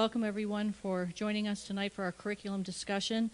welcome everyone for joining us tonight for our curriculum discussion.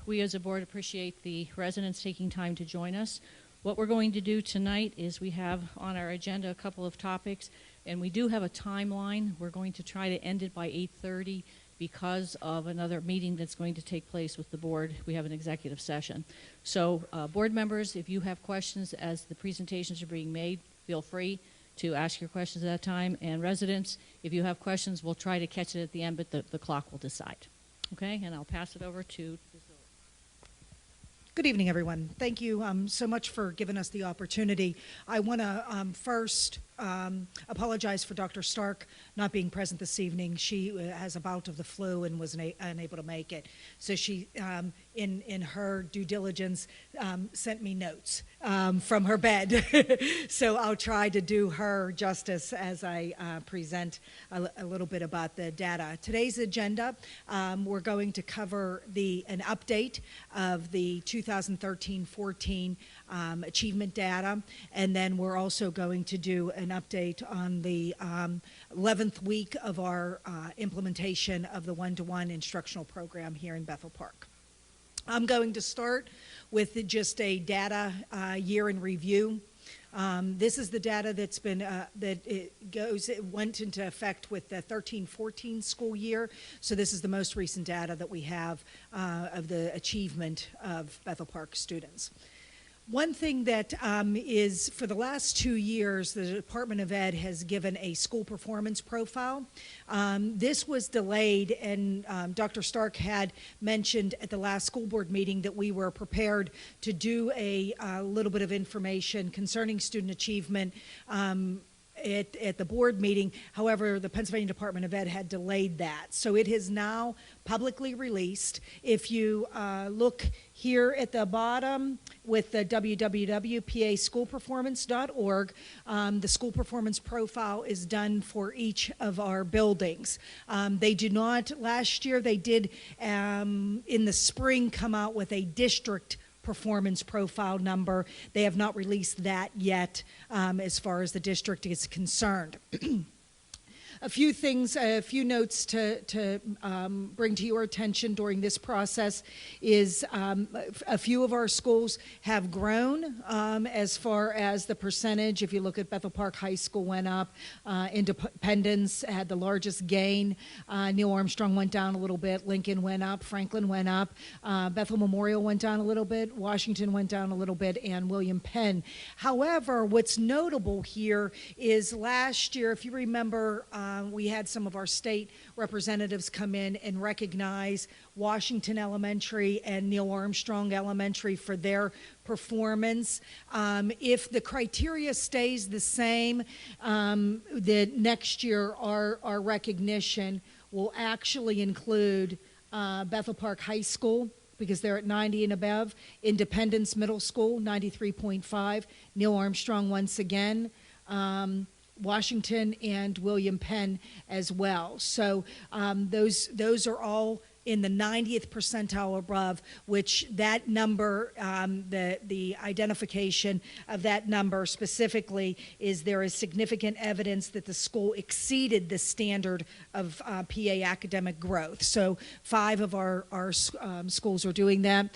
We as a board appreciate the residents taking time to join us. What we're going to do tonight is we have on our agenda a couple of topics, and we do have a timeline. We're going to try to end it by 8:30 because of another meeting that's going to take place with the board. We have an executive session. So board members, if you have questions as the presentations are being made, feel free to ask your questions at that time. And residents, if you have questions, we'll try to catch it at the end, but the clock will decide. Okay, and I'll pass it over to Priscilla. Good evening, everyone. Thank you so much for giving us the opportunity. I want to first apologize for Dr. Stark not being present this evening. She has a bout of the flu and was unable to make it. So she, in her due diligence, sent me notes from her bed. So I'll try to do her justice as I present a little bit about the data. Today's agenda, we're going to cover an update of the 2013-14 achievement data, and then we're also going to do an update on the 11th week of our implementation of the one-to-one instructional program here in Bethel Park. I'm going to start with just a data year in review. This is the data that's been it went into effect with the 13-14 school year. So this is the most recent data that we have of the achievement of Bethel Park students. One thing that is, for the last 2 years, the Department of Ed has given a school performance profile. This was delayed, and Dr. Stark had mentioned at the last school board meeting that we were prepared to do a little bit of information concerning student achievement at the board meeting. However, the Pennsylvania Department of Ed had delayed that. So it is now publicly released. If you look here at the bottom with the www.paschoolperformance.org, the school performance profile is done for each of our buildings. They do not, last year they did in the spring come out with a district performance profile number. They have not released that yet as far as the district is concerned. A few things, a few notes to bring to your attention during this process is a few of our schools have grown as far as the percentage. If you look at Bethel Park High School went up, Independence had the largest gain, Neil Armstrong went down a little bit, Lincoln went up, Franklin went up, Bethel Memorial went down a little bit, Washington went down a little bit, and William Penn. However, what's notable here is last year, if you remember, we had some of our state representatives come in and recognize Washington Elementary and Neil Armstrong Elementary for their performance. If the criteria stays the same, the next year our recognition will actually include Bethel Park High School, because they're at 90 and above, Independence Middle School, 93.5, Neil Armstrong once again, Washington and William Penn as well. So those are all in the 90th percentile above, which that number, the identification of that number specifically is there is significant evidence that the school exceeded the standard of PA academic growth. So 5 of our schools are doing that.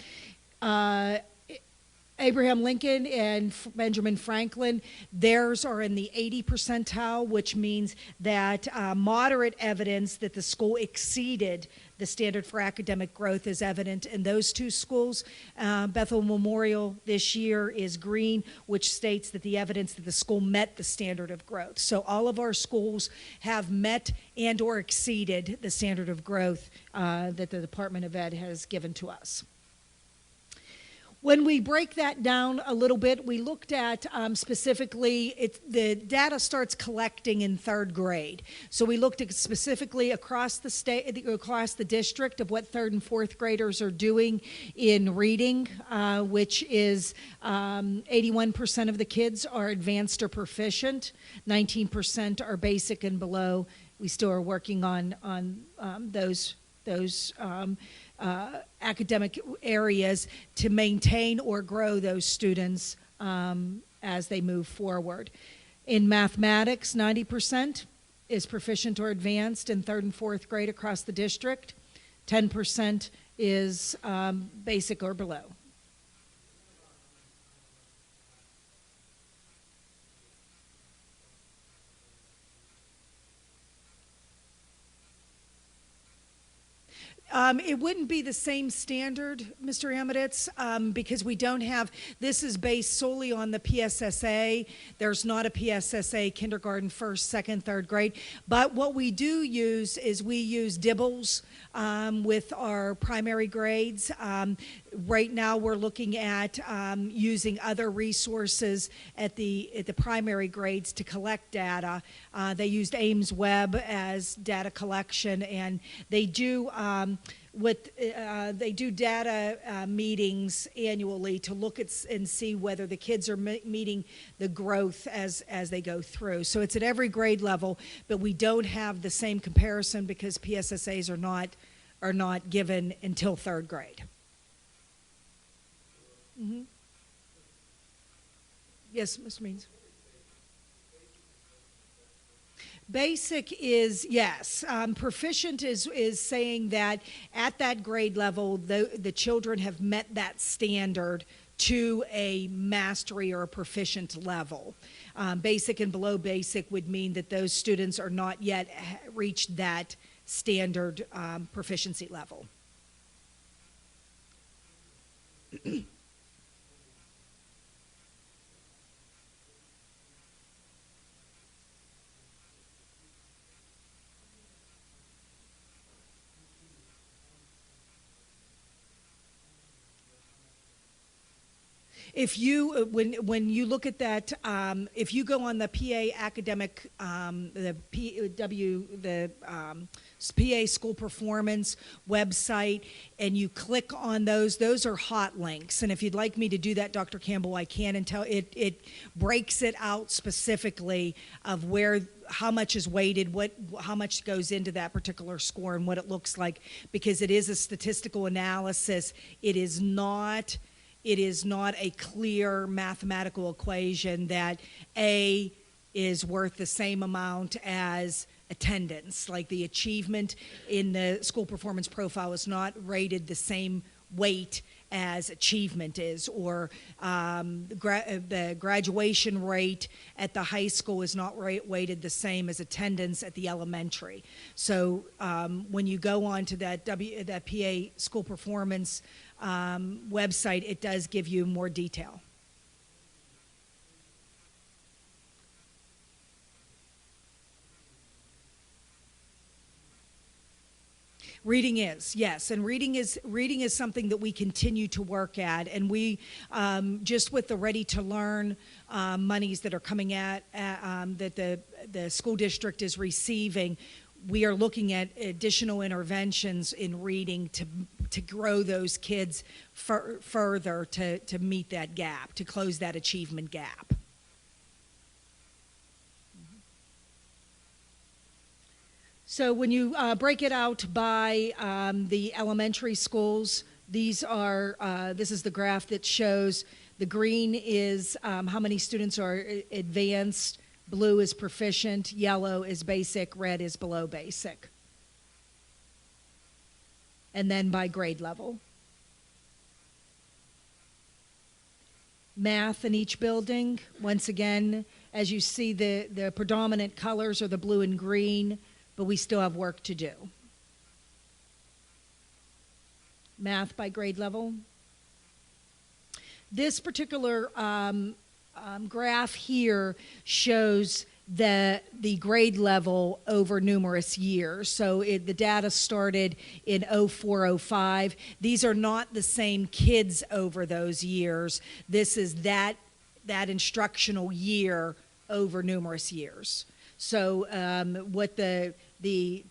Abraham Lincoln and Benjamin Franklin, theirs are in the 80 percentile, which means that moderate evidence that the school exceeded the standard for academic growth is evident in those 2 schools. Bethel Memorial this year is green, which states that the evidence that the school met the standard of growth. So all of our schools have met and or exceeded the standard of growth that the Department of Ed has given to us. When we break that down a little bit, we looked at specifically, the data starts collecting in 3rd grade. So we looked at specifically across the state, across the district of what 3rd and 4th graders are doing in reading, which is 81% of the kids are advanced or proficient, 19% are basic and below. We still are working on those academic areas to maintain or grow those students as they move forward. In mathematics, 90%, is proficient or advanced in 3rd and 4th grade across the district. 10% is basic or below. It wouldn't be the same standard, Mr. Amaditz, because we don't have, this is based solely on the PSSA. There's not a PSSA kindergarten, 1st, 2nd, 3rd grade. But what we do use is we use DIBELS with our primary grades. Right now we're looking at using other resources at the primary grades to collect data. They used Ames Web as data collection, and they do they do data meetings annually to look at and see whether the kids are meeting the growth as they go through. So it's at every grade level, but we don't have the same comparison because PSSAs are not given until 3rd grade. Mm-hmm. Yes, Mr. Means. Basic is, yes. Proficient is saying that at that grade level, the children have met that standard to a mastery or a proficient level. Basic and below basic would mean that those students are not yet reached that standard proficiency level. If you, when you look at that, if you go on the PA academic, PA school performance website, and you click on those are hot links. And if you'd like me to do that, Dr. Campbell, I can, and tell it breaks it out specifically of where, how much is weighted, how much goes into that particular score, and what it looks like, because it is a statistical analysis. It is not a clear mathematical equation that A is worth the same amount as attendance. Like the achievement in the school performance profile is not rated the same weight as achievement is, or the graduation rate at the high school is not weighted the same as attendance at the elementary. So when you go on to that PA school performance website, it does give you more detail. Reading is, yes, and reading is something that we continue to work at, and we just with the Ready to Learn monies that are coming that the school district is receiving, we are looking at additional interventions in reading to grow those kids further to meet that gap, to close that achievement gap. So when you break it out by the elementary schools, this is the graph that shows the green is how many students are advanced, blue is proficient, yellow is basic, red is below basic. And then by grade level. Math in each building, once again, as you see, the predominant colors are the blue and green, but we still have work to do. Math by grade level. This particular graph here shows the grade level over numerous years. So the data started in 04-05. These are not the same kids over those years. This is that instructional year over numerous years. So what the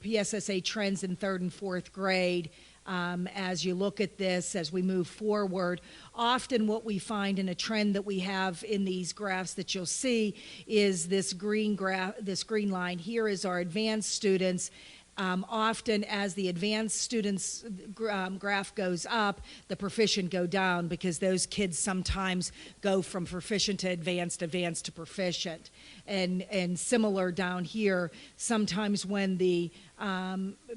PSSA trends in 3rd and 4th grade, as you look at this, as we move forward, often what we find in a trend that we have in these graphs that you'll see is this green line here is our advanced students. Often as the advanced students graph goes up, the proficient go down because those kids sometimes go from proficient to advanced, advanced to proficient. And similar down here, sometimes when the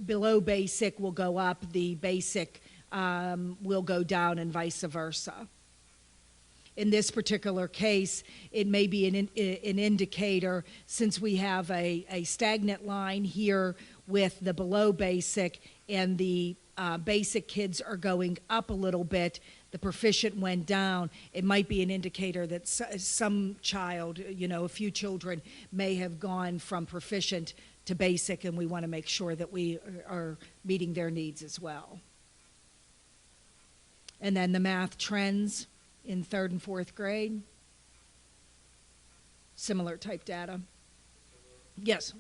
below basic will go up, the basic will go down and vice versa. In this particular case, it may be an indicator, since we have a stagnant line here with the below basic and the basic kids are going up a little bit, the proficient went down. It might be an indicator that some child, a few children may have gone from proficient to basic, and we want to make sure that we are meeting their needs as well. And then the math trends in 3rd and 4th grade. Similar type data. Yes.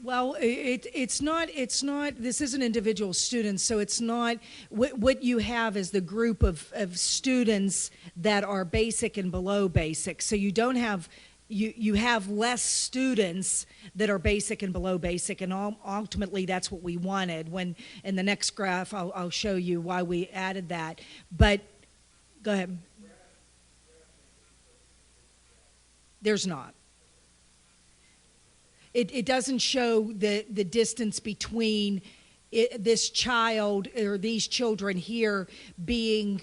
Well, it's not, this isn't individual students, so it's not, what you have is the group of students that are basic and below basic. So you don't have, you have less students that are basic and below basic, and ultimately that's what we wanted. When, in the next graph, I'll show you why we added that. But, go ahead. There's not. It doesn't show the distance between this child or these children here being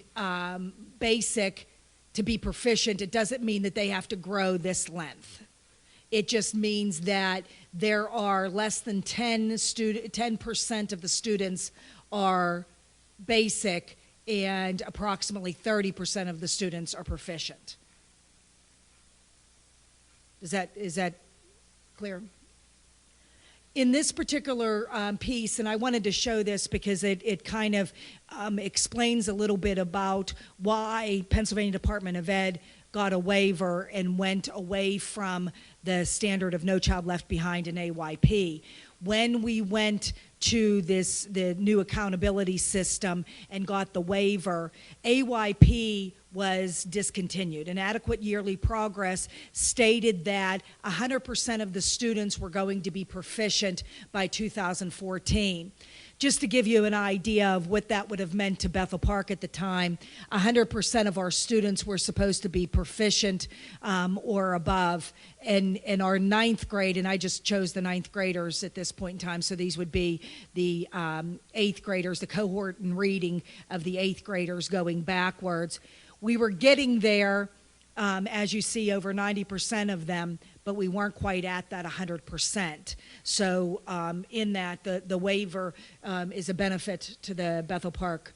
basic to be proficient. It doesn't mean that they have to grow this length. It just means that there are less than 10% of the students are basic, and approximately 30% of the students are proficient. Is that clear? In this particular piece, and I wanted to show this because it kind of explains a little bit about why Pennsylvania Department of Ed got a waiver and went away from the standard of No Child Left Behind in AYP. When we went to the new accountability system and got the waiver, AYP was discontinued. Inadequate yearly progress stated that 100% of the students were going to be proficient by 2014. Just to give you an idea of what that would have meant to Bethel Park at the time, 100% of our students were supposed to be proficient or above. And our 9th grade, and I just chose the 9th graders at this point in time, so these would be the 8th graders, the cohort in reading of the 8th graders going backwards. We were getting there, as you see, over 90% of them, but we weren't quite at that 100%. So in that, the waiver is a benefit to the Bethel Park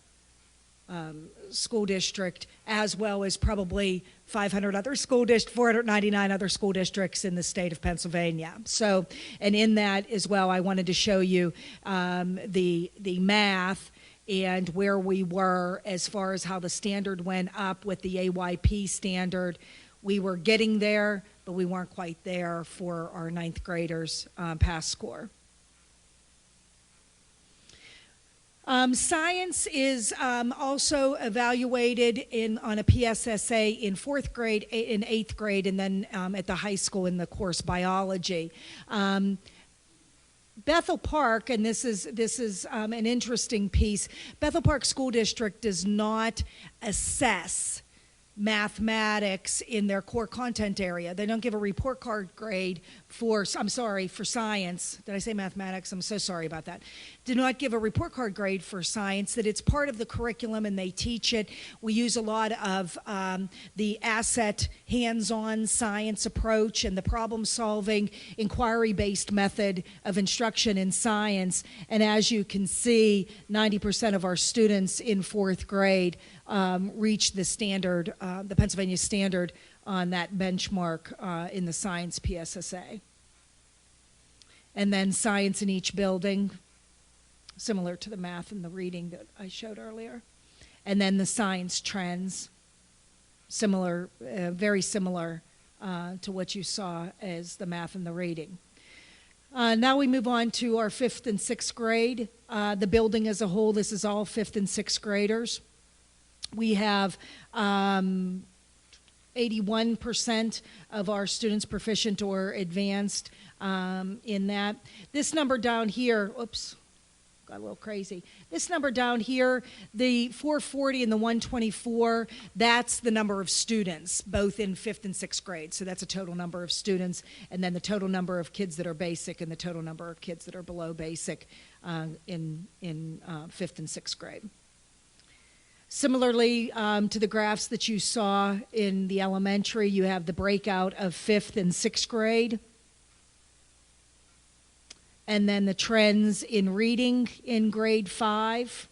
school district, as well as probably 500 other 499 other school districts in the state of Pennsylvania. So, and in that as well, I wanted to show you the math and where we were as far as how the standard went up with the AYP standard. We were getting there, but we weren't quite there for our 9th graders' pass score. Science is also evaluated on a PSSA in 4th grade, in 8th grade, and then at the high school in the course biology. Bethel Park, and this is an interesting piece, Bethel Park School District does not assess mathematics in their core content area. They don't give a report card grade for science. Did I say mathematics? I'm so sorry about that. Do not give a report card grade for science, that it's part of the curriculum and they teach it. We use a lot of the asset hands-on science approach and the problem-solving inquiry-based method of instruction in science. And as you can see, 90% of our students in 4th grade reached the standard, the Pennsylvania standard on that benchmark in the science PSSA. And then science in each building, similar to the math and the reading that I showed earlier. And then the science trends, similar, very similar to what you saw as the math and the reading. Now we move on to our 5th and 6th grade. The building as a whole, this is all 5th and 6th graders. We have 81% of our students proficient or advanced in that. This number down here, oops, got a little crazy. This number down here, the 440 and the 124, that's the number of students, both in 5th and 6th grade. So that's a total number of students, and then the total number of kids that are basic and the total number of kids that are below basic in 5th and 6th grade. Similarly to the graphs that you saw in the elementary, you have the breakout of 5th and 6th grade. And then the trends in reading in grade 5.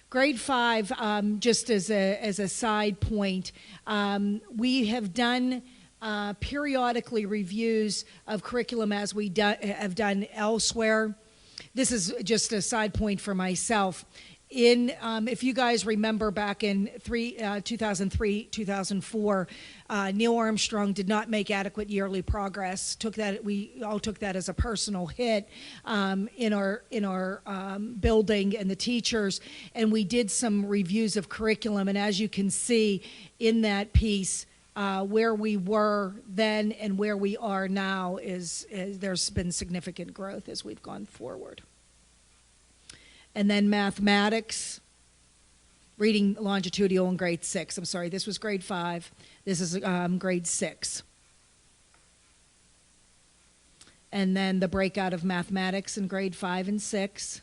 Grade 5, just as a side point, we have done periodically reviews of curriculum as we have done elsewhere. This is just a side point for myself. If you guys remember back in 2003, 2004, Neil Armstrong did not make adequate yearly progress. We all took that as a personal hit in our building and the teachers, and we did some reviews of curriculum. And as you can see in that piece, where we were then and where we are now is there's been significant growth as we've gone forward. And then mathematics, reading longitudinal in grade 6. I'm sorry, this was grade 5. This is grade 6. And then the breakout of mathematics in grade 5 and 6.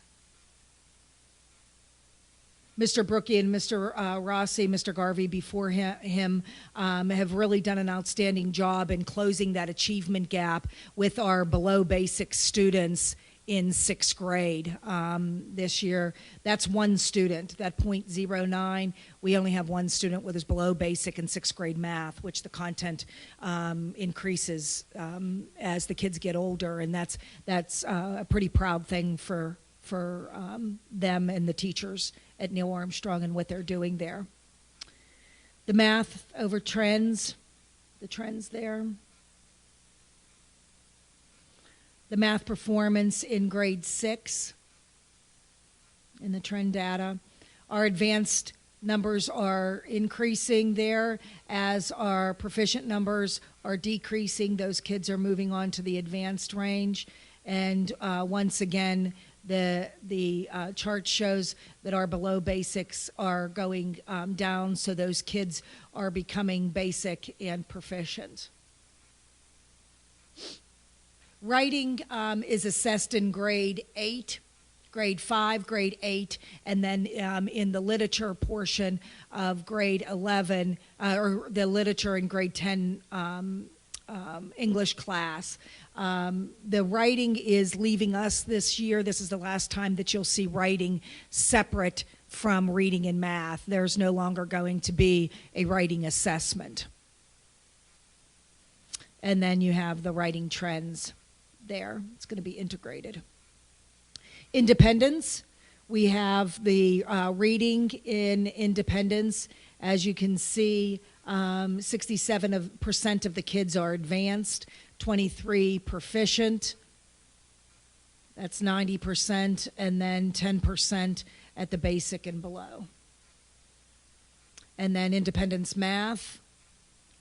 Mr. Brookie and Mr. Rossi, Mr. Garvey before him have really done an outstanding job in closing that achievement gap with our below basic students in 6th grade this year. That's one student, that 0.09. We only have one student with his below basic in 6th grade math, which the content increases as the kids get older, and that's a pretty proud thing for them and the teachers at Neil Armstrong and what they're doing there. The math over trends, the trends there. The math performance in grade 6 in the trend data. Our advanced numbers are increasing there as our proficient numbers are decreasing. Those kids are moving on to the advanced range. And once again, the chart shows that our below basics are going down, so those kids are becoming basic and proficient. Writing is assessed in grade 8, grade 5, grade 8, and then in the literature portion of grade 11, or the literature in grade 10 English class. The writing is leaving us this year. This is the last time that you'll see writing separate from reading and math. There's no longer going to be a writing assessment. And then you have the writing trends there. It's going to be integrated. Independence, we have the reading in independence. As you can see, 67% of the kids are advanced, 23 proficient. That's 90%, and then 10% at the basic and below. And then independence math,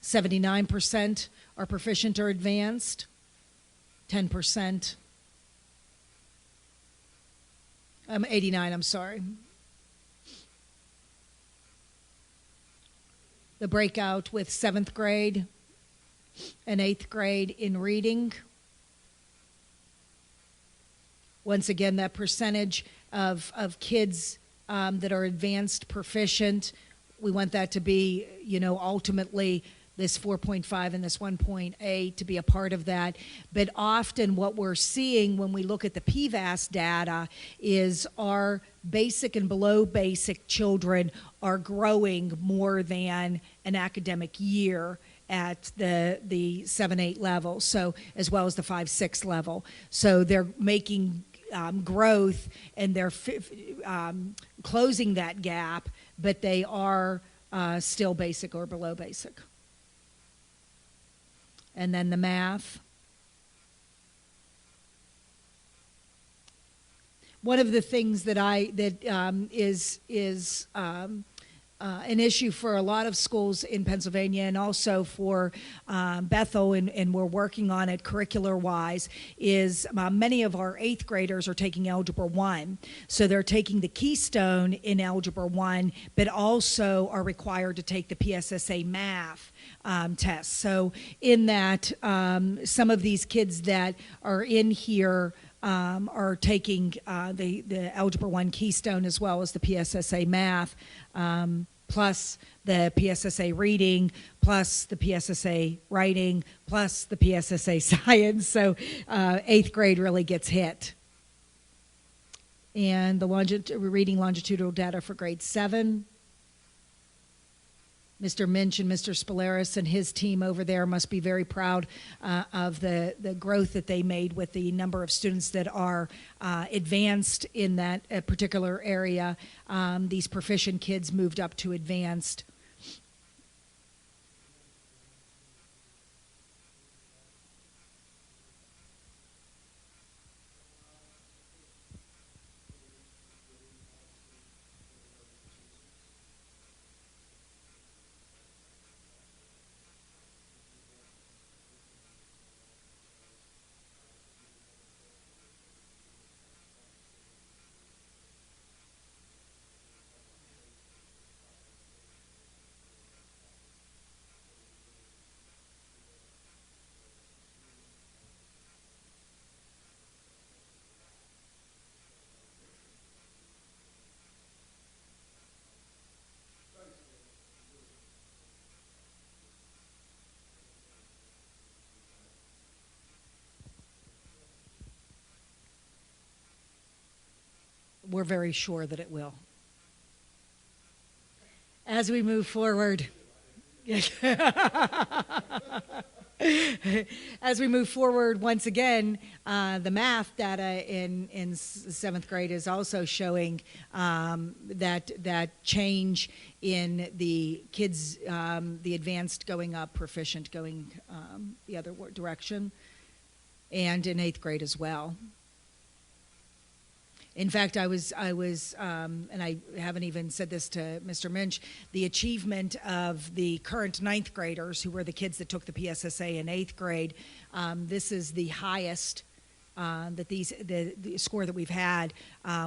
79% are proficient or advanced. 10%. 89, I'm sorry. The breakout with 7th grade and 8th grade in reading. Once again, that percentage of kids that are advanced proficient, we want that to be, ultimately this 4.5 and this 1.8 to be a part of that. But often what we're seeing when we look at the PVAS data is our basic and below basic children are growing more than an academic year at the 7-8 level, so as well as the 5-6 level. So they're making growth and they're closing that gap, but they are still basic or below basic. And then the math. one of the things that is an issue for a lot of schools in Pennsylvania, and also for Bethel, and we're working on it curricular-wise, is many of our 8th graders are taking Algebra 1. So they're taking the Keystone in Algebra 1, but also are required to take the PSSA math test. So in that, some of these kids that are in here are taking the Algebra 1 Keystone as well as the PSSA math, plus the PSSA reading, plus the PSSA writing, plus the PSSA science. So 8th grade really gets hit. And the reading longitudinal data for grade 7. Mr. Minch and Mr. Spolaris and his team over there must be very proud of the growth that they made with the number of students that are advanced in that particular area. These proficient kids moved up to advanced. We're very sure that it will. As we move forward, as we move forward, once again, the math data in 7th grade is also showing that change in the kids, the advanced going up, proficient going the other direction, and in 8th grade as well. In fact, I was, and I haven't even said this to Mr. Minch, the achievement of the current 9th graders, who were the kids that took the PSSA in 8th grade, this is the highest that the score that we've had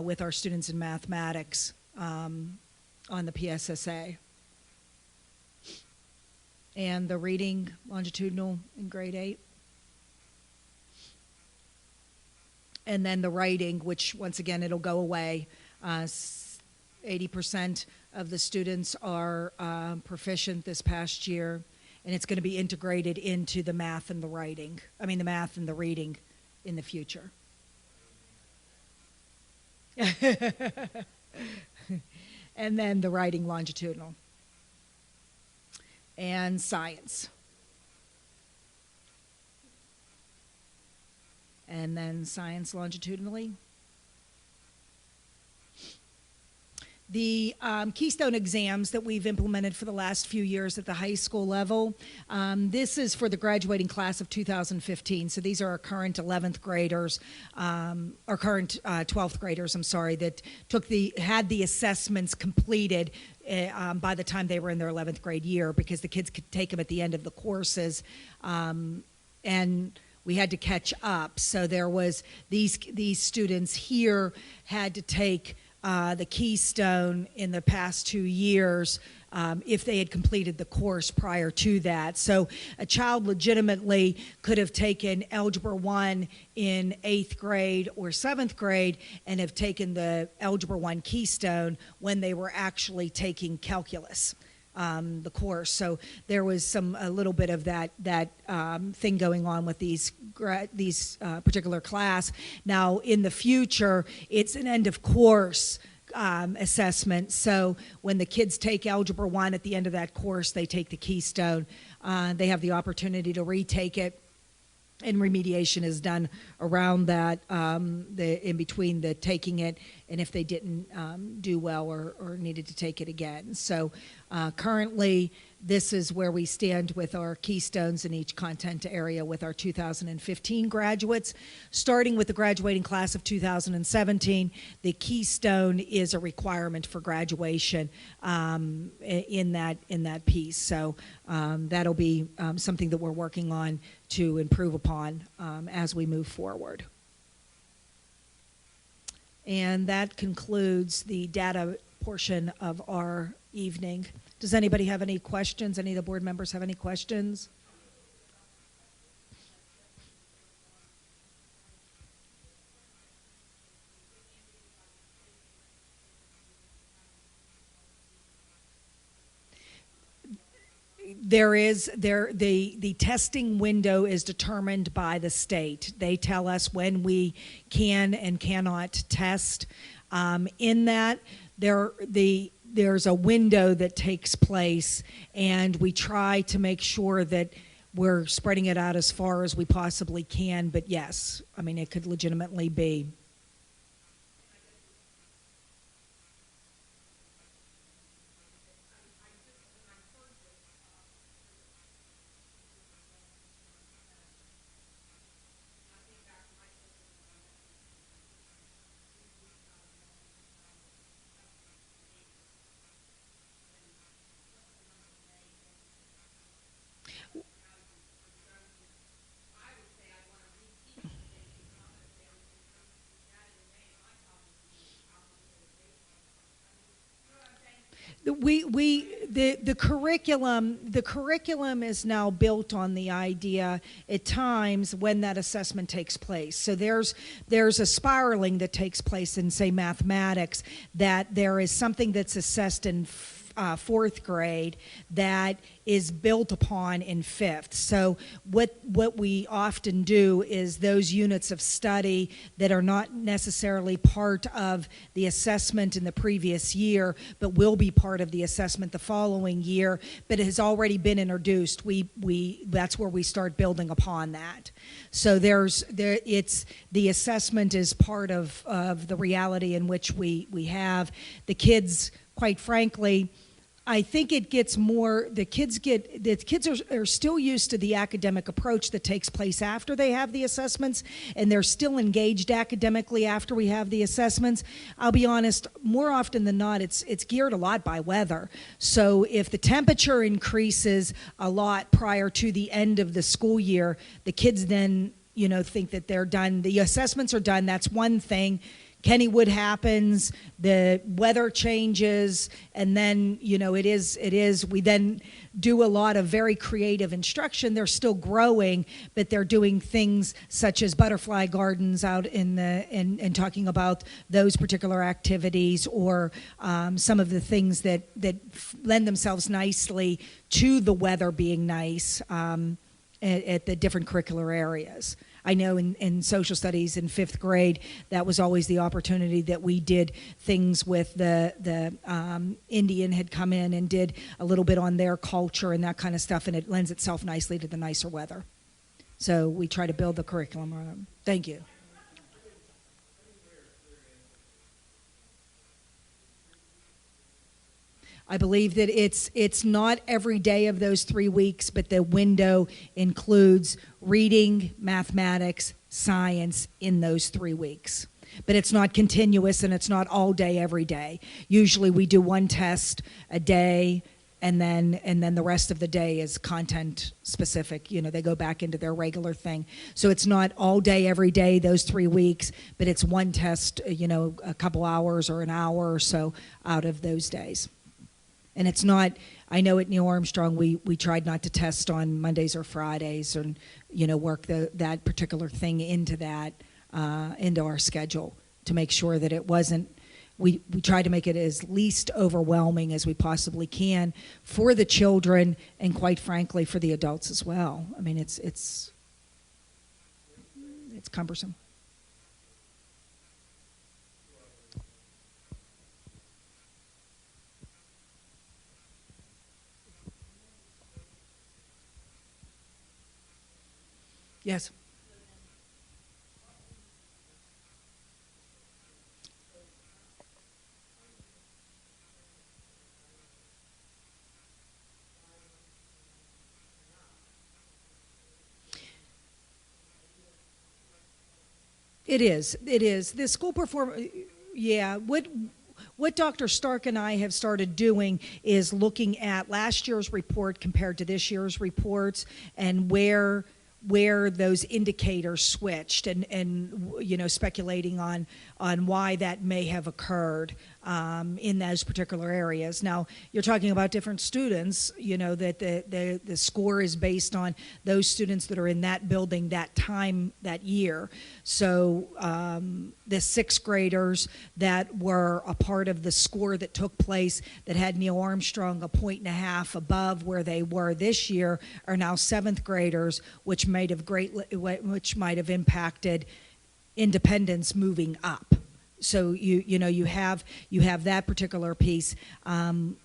with our students in mathematics on the PSSA. And the reading longitudinal in grade 8. And then the writing, which once again, it'll go away. 80% of the students are proficient this past year, and it's going to be integrated into the math and the writing. I mean, the math and the reading in the future. And then the writing longitudinal. And science. And then science longitudinally. The Keystone exams that we've implemented for the last few years at the high school level, this is for the graduating class of 2015. So these are our current 11th graders, our current 12th graders, I'm sorry, that had the assessments completed by the time they were in their 11th grade year, because the kids could take them at the end of the courses. And we had to catch up. So there was these students here had to take the Keystone in the past 2 years if they had completed the course prior to that. So a child legitimately could have taken Algebra 1 in 8th grade or 7th grade and have taken the Algebra 1 Keystone when they were actually taking calculus. The course. So there was a little bit of that thing going on with these particular class. Now in the future, it's an end of course assessment. So when the kids take Algebra 1 at the end of that course, they take the Keystone. They have the opportunity to retake it. And remediation is done around that, in between the taking it and if they didn't do well or needed to take it again. So currently This is where we stand with our keystones in each content area with our 2015 graduates. Starting with the graduating class of 2017, the keystone is a requirement for graduation in that piece. So that'll be something that we're working on to improve upon as we move forward. And that concludes the data portion of our evening. Does anybody have any questions? Any of the board members have any questions? The testing window is determined by the state. They tell us when we can and cannot test. In that, there's a window that takes place, and we try to make sure that we're spreading it out as far as we possibly can. But yes, I mean, it could legitimately be. The curriculum is now built on the idea at times when that assessment takes place. So there's a spiraling that takes place in, say, mathematics, that there is something that's assessed in fourth grade that is built upon in fifth. So what we often do is those units of study that are not necessarily part of the assessment in the previous year, but will be part of the assessment the following year, but it has already been introduced. That's where we start building upon that. So the assessment is part of the reality in which we have the kids. Quite frankly, I think it gets more, the kids are still used to the academic approach that takes place after they have the assessments, and they're still engaged academically after we have the assessments. I'll be honest, more often than not, it's geared a lot by weather. So if the temperature increases a lot prior to the end of the school year, the kids then, think that they're done. The assessments are done. That's one thing. Kennywood happens, the weather changes, and then, we then do a lot of very creative instruction. They're still growing, but they're doing things such as butterfly gardens out and talking about those particular activities, or some of the things that lend themselves nicely to the weather being nice at the different curricular areas. I know in social studies in fifth grade, that was always the opportunity that we did things with the Indian had come in and did a little bit on their culture and that kind of stuff, and it lends itself nicely to the nicer weather. So we try to build the curriculum around them. Thank you. I believe that it's not every day of those 3 weeks, but the window includes reading, mathematics, science in those 3 weeks. But it's not continuous, and it's not all day every day. Usually we do one test a day, and then the rest of the day is content specific. They go back into their regular thing. So it's not all day every day those 3 weeks, but it's one test, a couple hours or an hour or so out of those days. And it's not, I know at Neil Armstrong we tried not to test on Mondays or Fridays, and work that particular thing into our schedule to make sure that it wasn't. We try to make it as least overwhelming as we possibly can for the children, and quite frankly for the adults as well. I mean, it's cumbersome. Yes. It is. It is. The school performance, yeah. What Dr. Stark and I have started doing is looking at last year's report compared to this year's reports and where those indicators switched, and speculating on why that may have occurred in those particular areas. Now, you're talking about different students, that the score is based on those students that are in that building that time, that year. So the sixth graders that were a part of the score that took place that had Neil Armstrong 1.5 points above where they were this year are now seventh graders, which might have impacted Independence moving up. So you have that particular piece.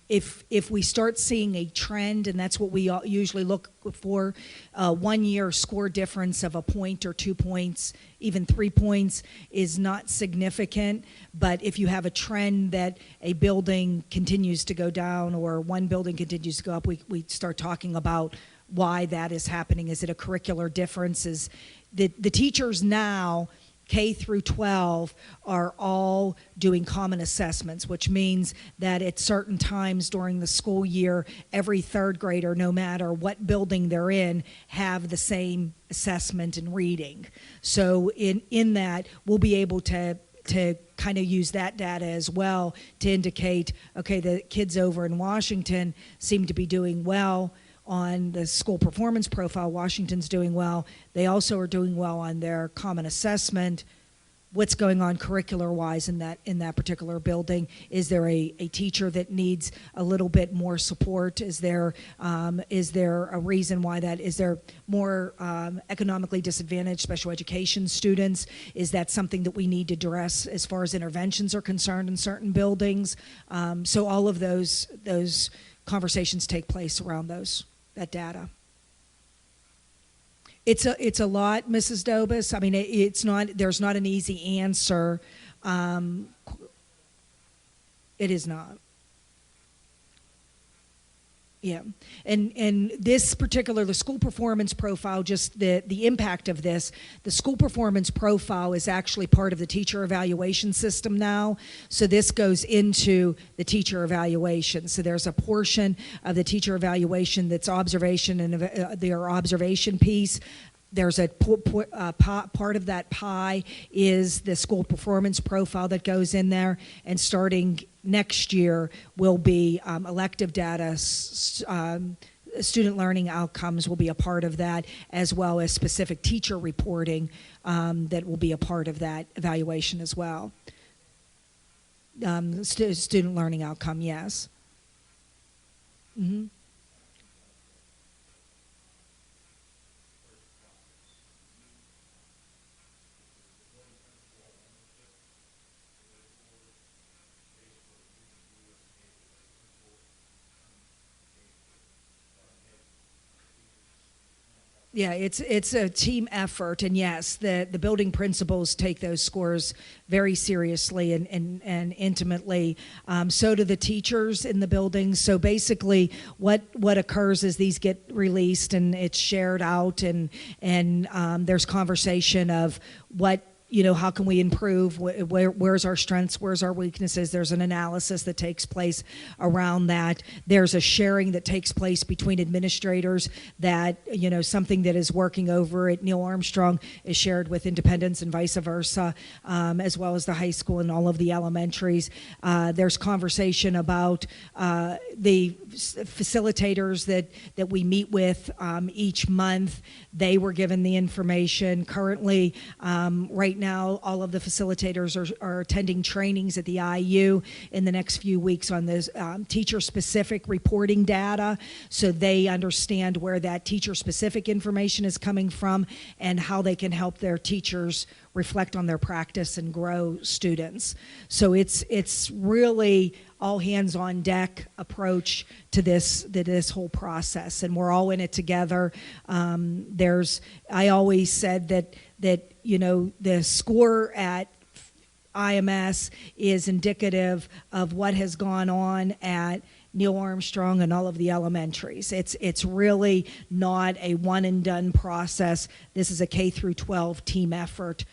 If we start seeing a trend, and that's what we usually look for, 1 year score difference of 1 point or 2 points, even 3 points is not significant. But if you have a trend that a building continues to go down or one building continues to go up, we start talking about why that is happening. Is it a curricular difference? Is the teachers now, K through 12, are all doing common assessments, which means that at certain times during the school year, every third grader, no matter what building they're in, have the same assessment in reading. So in that, we'll be able to kind of use that data as well to indicate, okay, the kids over in Washington seem to be doing well on the school performance profile. Washington's doing well. They also are doing well on their common assessment. What's going on curricular-wise in that particular building? Is there a teacher that needs a little bit more support? Is there a reason why that? Is there more economically disadvantaged special education students? Is that something that we need to address as far as interventions are concerned in certain buildings? So all of those conversations take place around that data. It's a lot, Mrs. Dobis. I mean, there's not an easy answer. It is not. Yeah, and this particular, the school performance profile, just the impact of this, the school performance profile is actually part of the teacher evaluation system now. So this goes into the teacher evaluation. So there's a portion of the teacher evaluation that's observation, and their observation piece. There's a part of that pie is the school performance profile that goes in there, and starting next year will be elective data, student learning outcomes will be a part of that, as well as specific teacher reporting that will be a part of that evaluation as well. Student learning outcome, yes. Mm-hmm. Yeah, it's a team effort, and yes, the building principals take those scores very seriously and intimately. So do the teachers in the building. So basically, what occurs is these get released and it's shared out, and there's conversation of what, how can we improve? Where's our strengths? Where's our weaknesses? There's an analysis that takes place around that. There's a sharing that takes place between administrators that, something that is working over at Neil Armstrong is shared with Independence and vice versa, as well as the high school and all of the elementaries. There's conversation about the facilitators that we meet with each month. They were given the information. Currently, right now, all of the facilitators are attending trainings at the IU in the next few weeks on this teacher-specific reporting data, so they understand where that teacher-specific information is coming from and how they can help their teachers reflect on their practice and grow students. So it's really all hands on deck approach to this whole process, and we're all in it together. I always said that the score at IMS is indicative of what has gone on at Neil Armstrong and all of the elementaries. It's really not a one and done process. This is a K through 12 team effort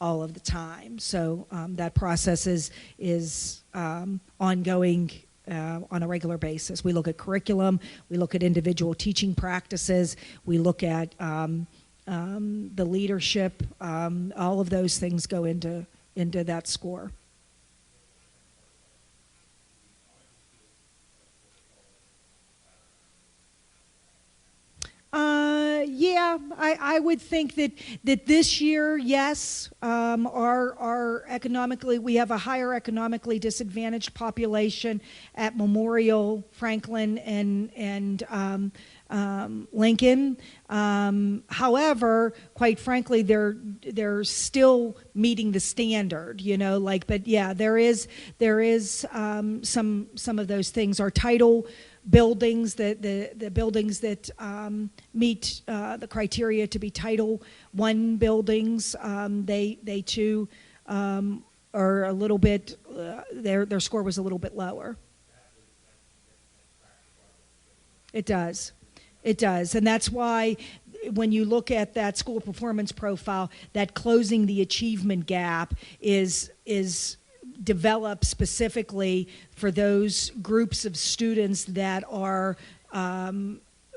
all of the time. So that process is ongoing on a regular basis. We look at curriculum, we look at individual teaching practices, we look at the leadership. All of those things go into that score. Yeah, I would think that this year, yes, our economically, we have a higher economically disadvantaged population at Memorial, Franklin, and Lincoln. However, quite frankly, they're still meeting the standard, but yeah, there is some of those things. Our title buildings, the buildings that meet the criteria to be Title I buildings, they too are a little bit, their score was a little bit lower. It does. It does. And that's why when you look at that school performance profile, that closing the achievement gap is developed specifically for those groups of students that are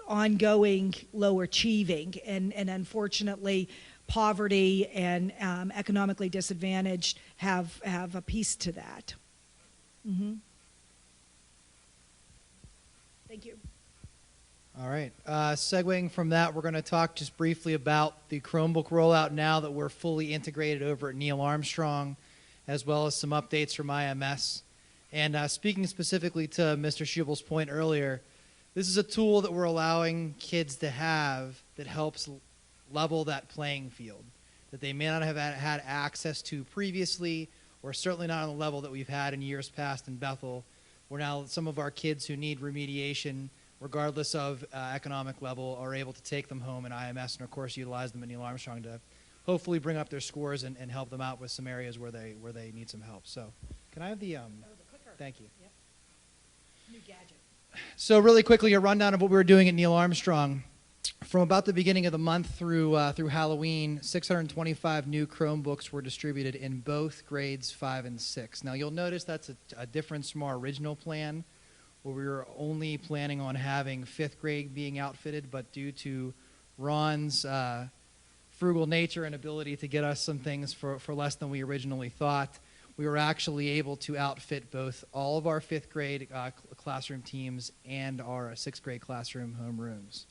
ongoing low achieving. And unfortunately, poverty and economically disadvantaged have a piece to that. Mm-hmm. Thank you. All right. Segueing from that, we're going to talk just briefly about the Chromebook rollout now that we're fully integrated over at Neil Armstrong, as well as some updates from IMS. And speaking specifically to Mr. Schubel's point earlier, this is a tool that we're allowing kids to have that helps level that playing field that they may not have had access to previously, or certainly not on the level that we've had in years past in Bethel, where now some of our kids who need remediation, regardless of economic level, are able to take them home in IMS and, of course, utilize them at Neil Armstrong to hopefully bring up their scores and help them out with some areas where they need some help. So can I have the clicker. Thank you. Yep. New gadget. So really quickly, a rundown of what we were doing at Neil Armstrong. From about the beginning of the month through Halloween, 625 new Chromebooks were distributed in both grades 5 and 6. Now you'll notice that's a difference from our original plan, where we were only planning on having 5th grade being outfitted, but due to Ron's frugal nature and ability to get us some things for less than we originally thought, we were actually able to outfit both all of our 5th grade classroom teams and our 6th grade classroom homerooms.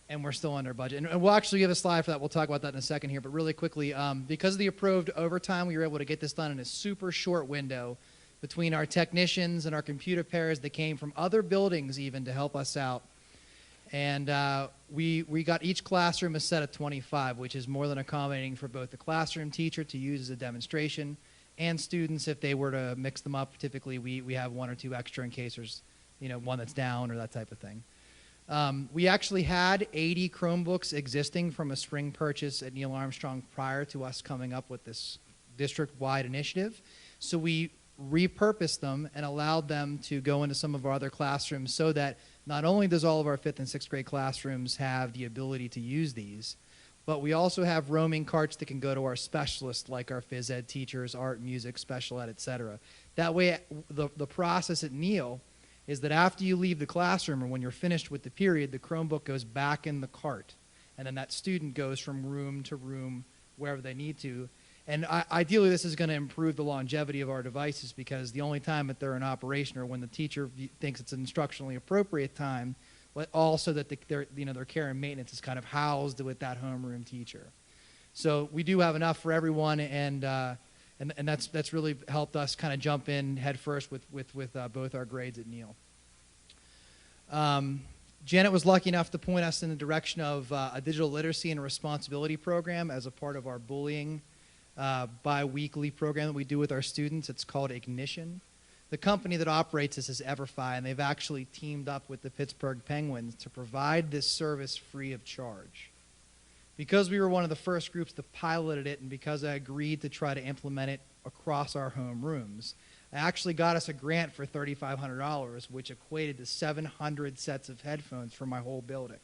And we're still under budget. And we'll actually give a slide for that. We'll talk about that in a second here. But really quickly, because of the approved overtime, we were able to get this done in a super short window between our technicians and our computer pairs that came from other buildings even to help us out. And we got each classroom a set of 25, which is more than accommodating for both the classroom teacher to use as a demonstration and students if they were to mix them up. Typically, we have 1 or 2 extra in case there's one that's down or that type of thing. We actually had 80 Chromebooks existing from a spring purchase at Neil Armstrong prior to us coming up with this district-wide initiative. So we repurposed them and allowed them to go into some of our other classrooms so that not only does all of our 5th and 6th grade classrooms have the ability to use these, but we also have roaming carts that can go to our specialists like our phys ed teachers, art, music, special ed, etc. That way, the process at Neil is that after you leave the classroom or when you're finished with the period, the Chromebook goes back in the cart. And then that student goes from room to room wherever they need to. And ideally, this is going to improve the longevity of our devices because the only time that they're in operation or when the teacher thinks it's an instructionally appropriate time, but also that their care and maintenance is kind of housed with that homeroom teacher. So we do have enough for everyone, and that's really helped us kind of jump in head first with both our grades at Neil. Janet was lucky enough to point us in the direction of a digital literacy and responsibility program as a part of our bullying bi-weekly program that we do with our students. It's called Ignition. The company that operates this is Everfi, and they've actually teamed up with the Pittsburgh Penguins to provide this service free of charge. Because we were one of the first groups that piloted it and because I agreed to try to implement it across our home rooms, I actually got us a grant for $3,500, which equated to 700 sets of headphones for my whole building,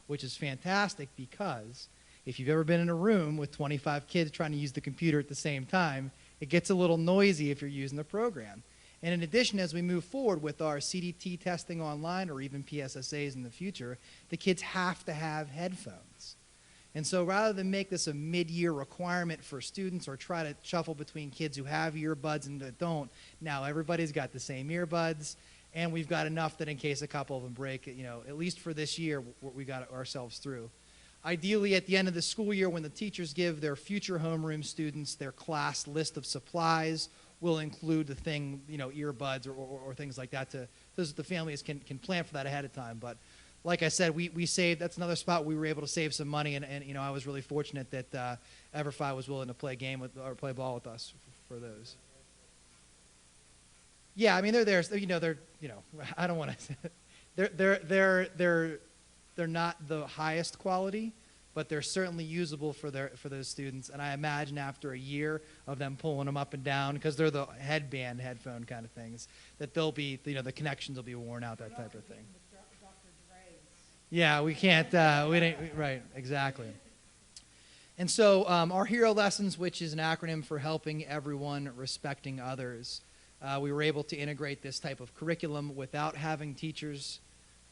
which is fantastic because If you've ever been in a room with 25 kids trying to use the computer at the same time, it gets a little noisy if you're using the program. And in addition, as we move forward with our CDT testing online or even PSSAs in the future, the kids have to have headphones. And so rather than make this a mid-year requirement for students or try to shuffle between kids who have earbuds and that don't, now everybody's got the same earbuds, and we've got enough that in case a couple of them break, at least for this year, we got ourselves through. Ideally, at the end of the school year, when the teachers give their future homeroom students their class list of supplies, we'll include the thing, earbuds or things like that, so that the families can plan for that ahead of time. But like I said, we saved. That's another spot we were able to save some money, and I was really fortunate that EverFi was willing to play play ball with us for those. Yeah, I mean they're there. They're I don't want to. They're not the highest quality, but they're certainly usable for those students. And I imagine after a year of them pulling them up and down, because they're the headphone kind of things, that they'll be the connections will be worn out, that type of thing. Yeah, we can't. We didn't. Right, exactly. And so our HERO lessons, which is an acronym for helping everyone, respecting others, we were able to integrate this type of curriculum without having teachers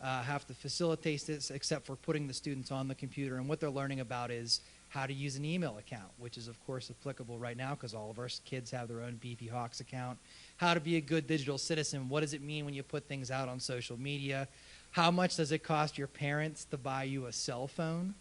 have to facilitate this, except for putting the students on the computer. And what they're learning about is how to use an email account, which is, of course, applicable right now because all of our kids have their own BP Hawks account. How to be a good digital citizen. What does it mean when you put things out on social media? How much does it cost your parents to buy you a cell phone?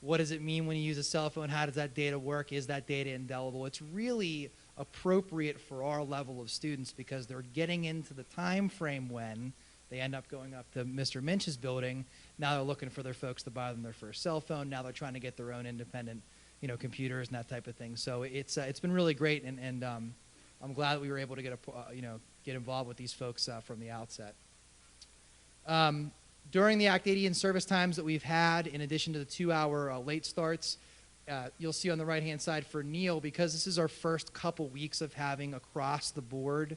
What does it mean when you use a cell phone? How does that data work? Is that data indelible? It's really appropriate for our level of students because they're getting into the time frame when they end up going up to Mr. Minch's building. Now they're looking for their folks to buy them their first cell phone. Now they're trying to get their own independent, computers and that type of thing. So it's been really great, and I'm glad that we were able to get involved with these folks from the outset. During the Act 80 and service times that we've had, in addition to the 2-hour late starts, you'll see on the right-hand side for Neil, because this is our first couple weeks of having across the board,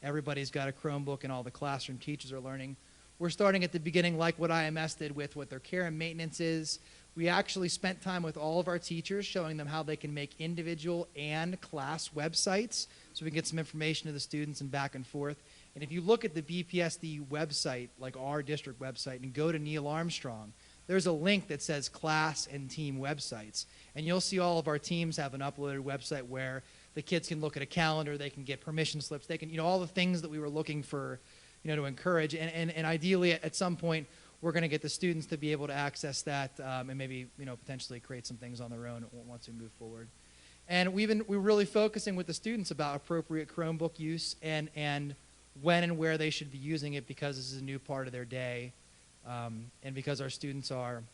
everybody's got a Chromebook and all the classroom teachers are learning. We're starting at the beginning like what IMS did with what their care and maintenance is. We actually spent time with all of our teachers showing them how they can make individual and class websites so we can get some information to the students and back and forth. And if you look at the BPSD website, like our district website, and go to Neil Armstrong, there's a link that says class and team websites. And you'll see all of our teams have an uploaded website where the kids can look at a calendar, they can get permission slips, they can, all the things that we were looking for, to encourage. And ideally, at some point, we're going to get the students to be able to access that and maybe, potentially create some things on their own once we move forward. And we're really focusing with the students about appropriate Chromebook use and when and where they should be using it, because this is a new part of their day, and because our students are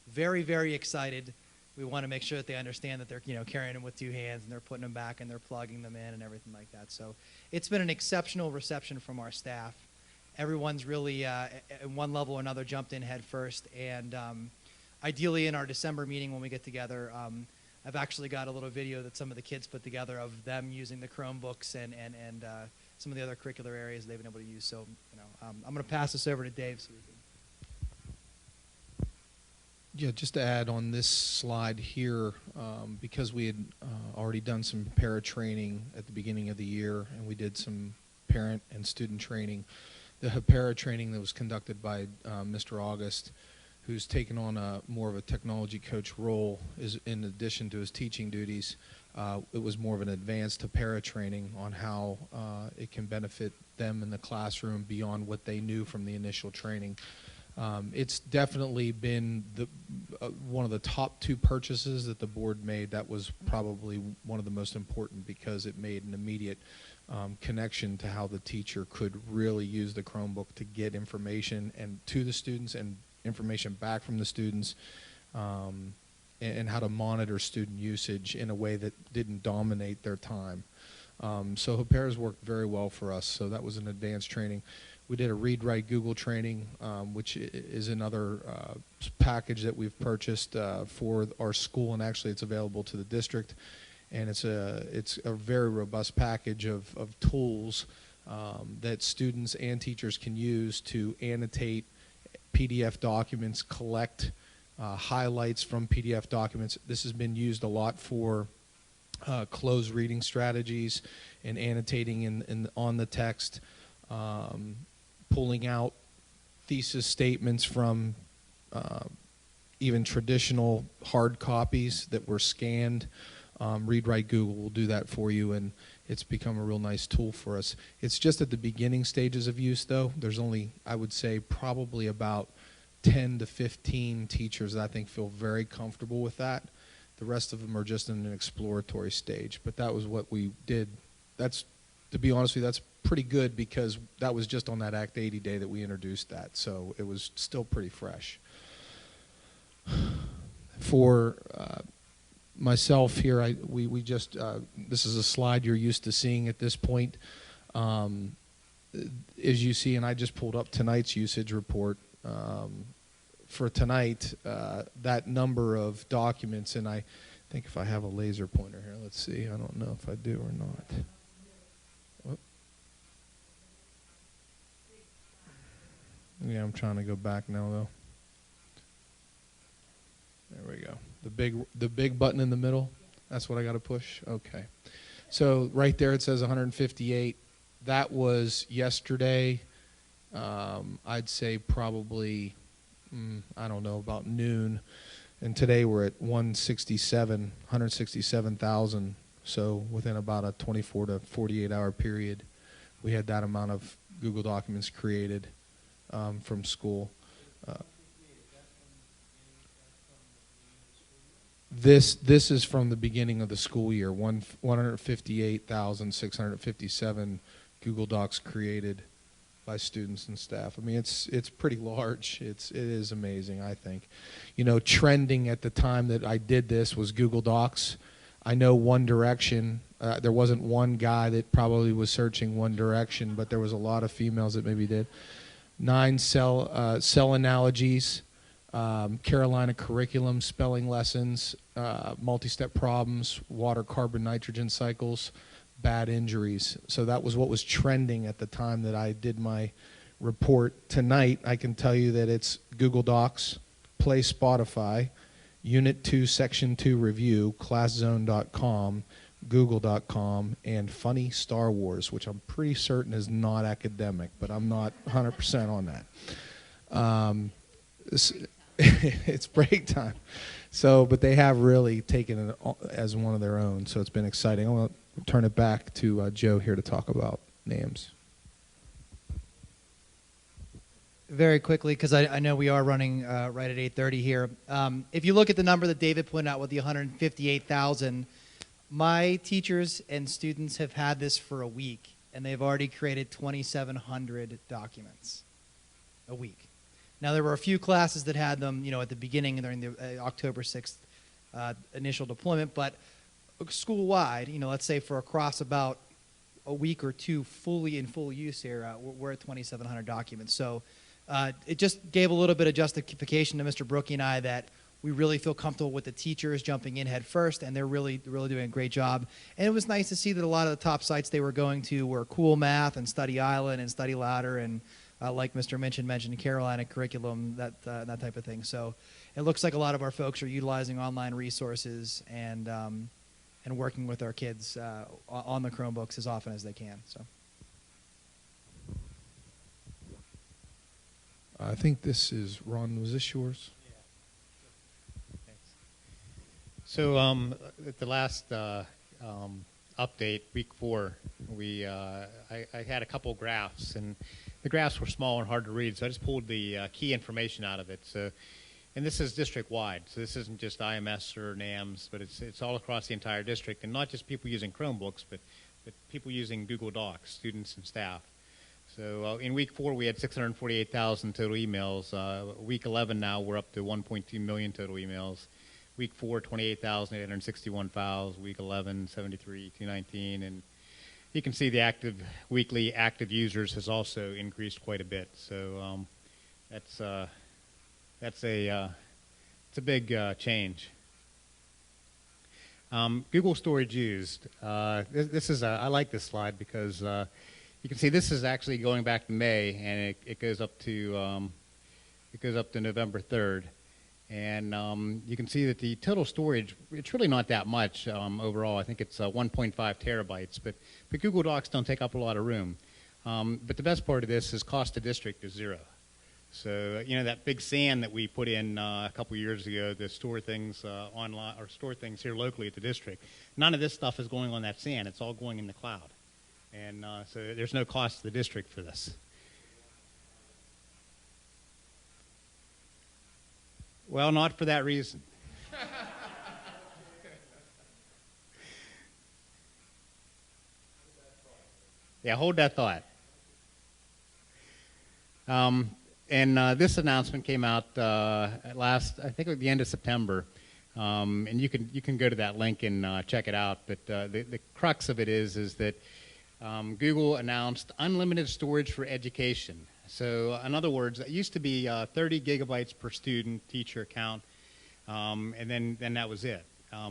very, very excited. We want to make sure that they understand that they're carrying them with 2 hands and they're putting them back and they're plugging them in and everything like that. So it's been an exceptional reception from our staff. Everyone's really at one level or another jumped in head first, and ideally in our December meeting when we get together, I've actually got a little video that some of the kids put together of them using the Chromebooks and some of the other curricular areas they've been able to use. So I'm going to pass this over to Dave. So we can... Yeah, just to add on this slide here, because we had already done some para training at the beginning of the year, and we did some parent and student training. The para training that was conducted by Mr. August, who's taken on more of a technology coach role, is in addition to his teaching duties. It was more of an advanced para training on how it can benefit them in the classroom beyond what they knew from the initial training. It's definitely been one of the top 2 purchases that the board made. That was probably one of the most important because it made an immediate connection to how the teacher could really use the Chromebook to get information and to the students and information back from the students, and how to monitor student usage in a way that didn't dominate their time. So Hopera's worked very well for us, so that was an advanced training. We did a Read Write Google training, which is another package that we've purchased for our school, and actually it's available to the district. And it's a very robust package of tools that students and teachers can use to annotate PDF documents, collect highlights from PDF documents. This has been used a lot for closed reading strategies and annotating on the text, pulling out thesis statements from even traditional hard copies that were scanned. Read Write Google will do that for you, and it's become a real nice tool for us. It's just at the beginning stages of use, though. There's only, I would say, probably about 10 to 15 teachers that I think feel very comfortable with that. The rest of them are just in an exploratory stage. But that was what we did. That's, to be honest with you, that's pretty good because that was just on that Act 80 day that we introduced that. So it was still pretty fresh. For myself here, we just, this is a slide you're used to seeing at this point. As you see, and I just pulled up tonight's usage report. For tonight, that number of documents, and I think if I have a laser pointer here, let's see. I don't know if I do or not. Whoop. Yeah, I'm trying to go back now, though. There we go. The big button in the middle, that's what I got to push? Okay. So right there it says 158. That was yesterday. I'd say probably, I don't know, about noon. And today we're at 167,000. So within about a 24 to 48 hour period, we had that amount of Google Documents created from school. This is from the beginning of the school year. 158,657 Google Docs created by students and staff. I mean, it's pretty large. It is amazing, I think. You know, trending at the time that I did this was Google Docs. I know One Direction. There wasn't one guy that probably was searching One Direction, but there was a lot of females that maybe did. 9 cell analogies. Carolina curriculum, spelling lessons, multi-step problems, water, carbon, nitrogen cycles, bad injuries. So that was what was trending at the time that I did my report. Tonight, I can tell you that it's Google Docs, Play Spotify, Unit 2, Section 2 Review, ClassZone.com, Google.com, and Funny Star Wars, which I'm pretty certain is not academic, but I'm not 100% on that. It's break time. So, but they have really taken it as one of their own, so it's been exciting. I want to turn it back to Joe here to talk about NAMS. Very quickly, because I know we are running right at 8:30 here. If you look at the number that David pointed out with the 158,000, my teachers and students have had this for a week, and they've already created 2,700 documents a week. Now, there were a few classes that had them, you know, at the beginning during the October 6th initial deployment, but school-wide, you know, let's say for across about a week or two fully in full use here, we're at 2,700 documents. So it just gave a little bit of justification to Mr. Brookie and I that we really feel comfortable with the teachers jumping in head first, and they're really doing a great job. And it was nice to see that a lot of the top sites they were going to were Cool Math and Study Island and Study Ladder and like Mr. Minchin mentioned, Carolina curriculum, that type of thing. So it looks like a lot of our folks are utilizing online resources and working with our kids on the Chromebooks as often as they can. So I think this is, Ron, was this yours? Yeah. Thanks. So at the last update, week 4, I had a couple graphs, and the graphs were small and hard to read, so I just pulled the key information out of it. So, and this is district-wide, so this isn't just IMS or NAMS, but it's all across the entire district, and not just people using Chromebooks, but people using Google Docs, students and staff. So in week 4, we had 648,000 total emails. Week 11 now, we're up to 1.2 million total emails. Week 4, 28,861 files. Week 11, 73,219, and you can see the weekly active users has also increased quite a bit. So it's a big change. Google Storage Used. This is I like this slide because you can see this is actually going back to May, and it goes up to November 3rd. And you can see that the total storage, it's really not that much overall. I think it's 1.5 terabytes, but Google Docs don't take up a lot of room. But the best part of this is cost to district is zero. So, you know, that big SAN that we put in a couple years ago to store things online or store things here locally at the district, none of this stuff is going on that SAN. It's all going in the cloud. And so there's no cost to the district for this. Well, not for that reason. Yeah, hold that thought. And this announcement came out I think at the end of September. And you can go to that link and check it out. But the crux of it is that Google announced unlimited storage for education. So in other words, it used to be 30 gigabytes per student teacher account, and then that was it.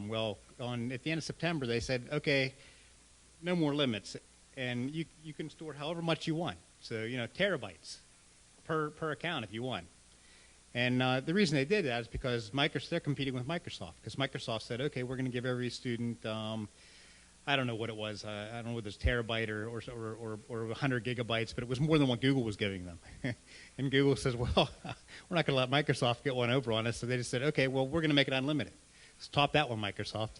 Well, at the end of September, they said, okay, no more limits, and you can store however much you want. So, you know, terabytes per account if you want. And the reason they did that is because they're competing with Microsoft, because Microsoft said, okay, we're going to give every student I don't know what it was. I don't know whether it's terabyte or 100 gigabytes, but it was more than what Google was giving them. And Google says, well, we're not going to let Microsoft get one over on us. So they just said, okay, well, we're going to make it unlimited. Let's top that one, Microsoft.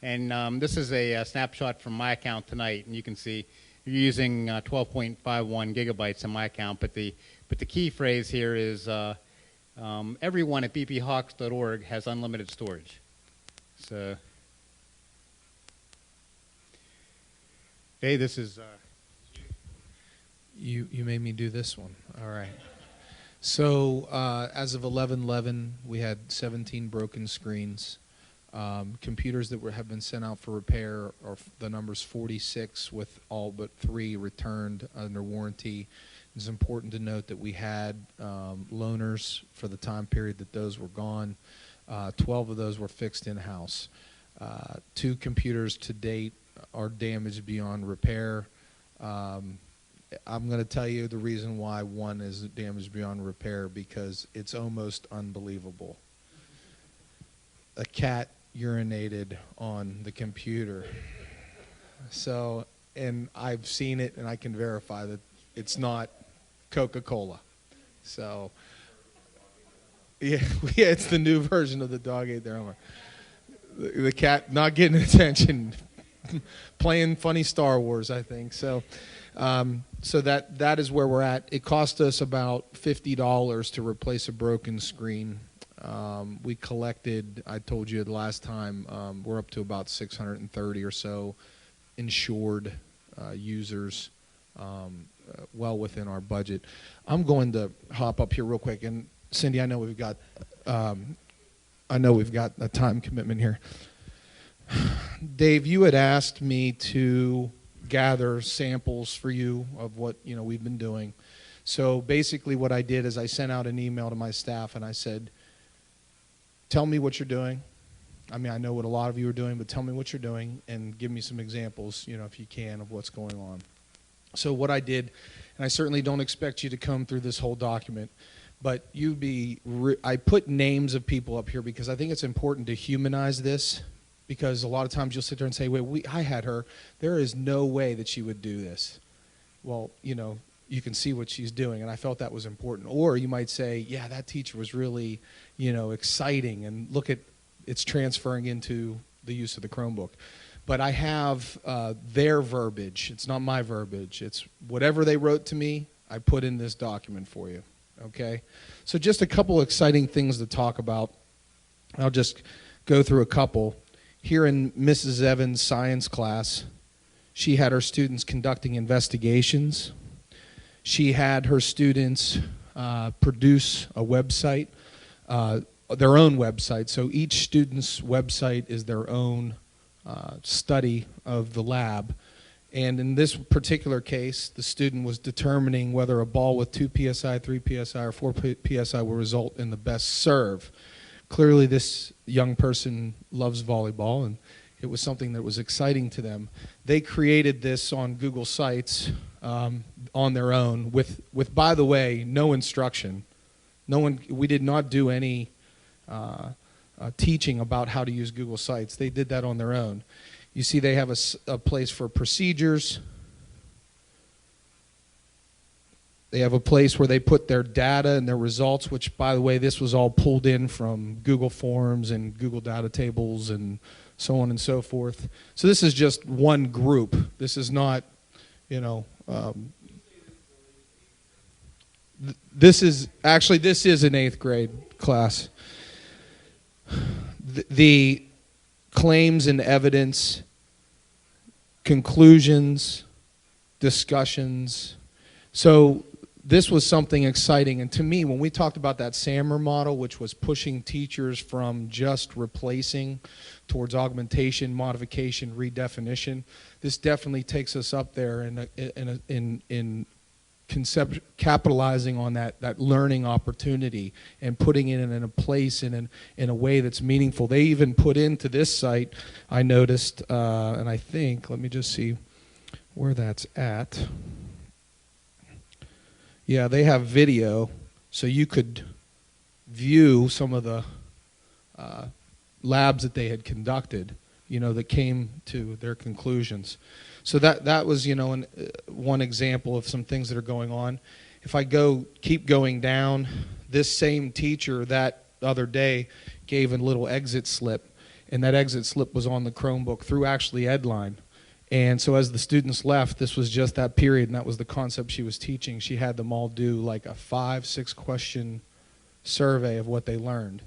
And this is a snapshot from my account tonight, and you can see you're using 12.51 gigabytes in my account. But the key phrase here is everyone at bphawks.org has unlimited storage. So. Hey, this is... You made me do this one. All right. So as of 11/11, we had 17 broken screens. Computers that have been sent out for repair are the number's 46, with all but 3 returned under warranty. It's important to note that we had loaners for the time period that those were gone. 12 of those were fixed in-house. 2 computers to date are damaged beyond repair. I'm going to tell you the reason why one is damaged beyond repair, because it's almost unbelievable. A cat urinated on the computer. So, and I've seen it, and I can verify that it's not Coca-Cola. So, yeah, it's the new version of the dog ate their homework. The cat not getting attention, playing funny Star Wars, I think. So that is where we're at. It cost us about $50 to replace a broken screen. We collected, I told you the last time, we're up to about 630 or so insured users, well within our budget. I'm going to hop up here real quick, and Cindy, I know we've got a time commitment here. Dave, you had asked me to gather samples for you of what we've been doing. So basically what I did is I sent out an email to my staff and I said, tell me what you're doing. I mean, I know what a lot of you are doing, but tell me what you're doing and give me some examples, if you can, of what's going on. So what I did, and I certainly don't expect you to come through this whole document, but I put names of people up here because I think it's important to humanize this, because a lot of times you'll sit there and say, wait, I had her. There is no way that she would do this. Well, you can see what she's doing, and I felt that was important. Or you might say, yeah, that teacher was really, exciting, and look at it's transferring into the use of the Chromebook. But I have their verbiage. It's not my verbiage. It's whatever they wrote to me, I put in this document for you. Okay? So just a couple exciting things to talk about. I'll just go through a couple. Here in Mrs. Evans' science class, she had her students conducting investigations. She had her students produce a website, their own website. So each student's website is their own study of the lab. And in this particular case, the student was determining whether a ball with 2 psi, 3 psi, or 4 psi will result in the best serve. Clearly, this young person loves volleyball, and it was something that was exciting to them. They created this on Google Sites on their own with, by the way, no instruction. We did not do any teaching about how to use Google Sites. They did that on their own. You see they have a place for procedures. They have a place where they put their data and their results, which, by the way, this was all pulled in from Google Forms and Google Data Tables and so on and so forth. So this is just one group. This is not, you know, this is an 8th grade class. The claims and evidence, conclusions, discussions. So this was something exciting. And to me, when we talked about that SAMR model, which was pushing teachers from just replacing towards augmentation, modification, redefinition, this definitely takes us up there in capitalizing on that learning opportunity and putting it in a place in a way that's meaningful. They even put into this site, I noticed, and I think, let me just see where that's at. Yeah, they have video, so you could view some of the labs that they had conducted, you know, that came to their conclusions. So that was, you know, one example of some things that are going on. If I keep going down, this same teacher that other day gave a little exit slip, and that exit slip was on the Chromebook through actually Edline. And so as the students left, this was just that period, and that was the concept she was teaching. She had them all do like a 5-6 question survey of what they learned.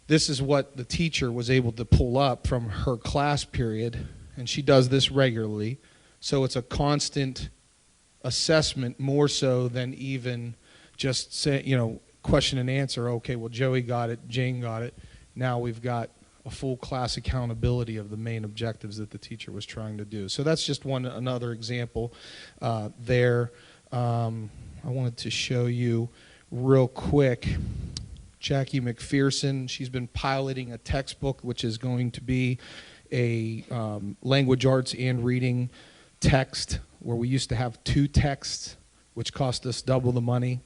This is what the teacher was able to pull up from her class period, and she does this regularly. So it's a constant assessment, more so than even just say, you know, question and answer. Okay, well, Joey got it, Jane got it. Now we've got a full class accountability of the main objectives that the teacher was trying to do. So that's just another example there. I wanted to show you real quick Jackie McPherson. She's been piloting a textbook which is going to be a language arts and reading text, where we used to have 2 texts which cost us double the money.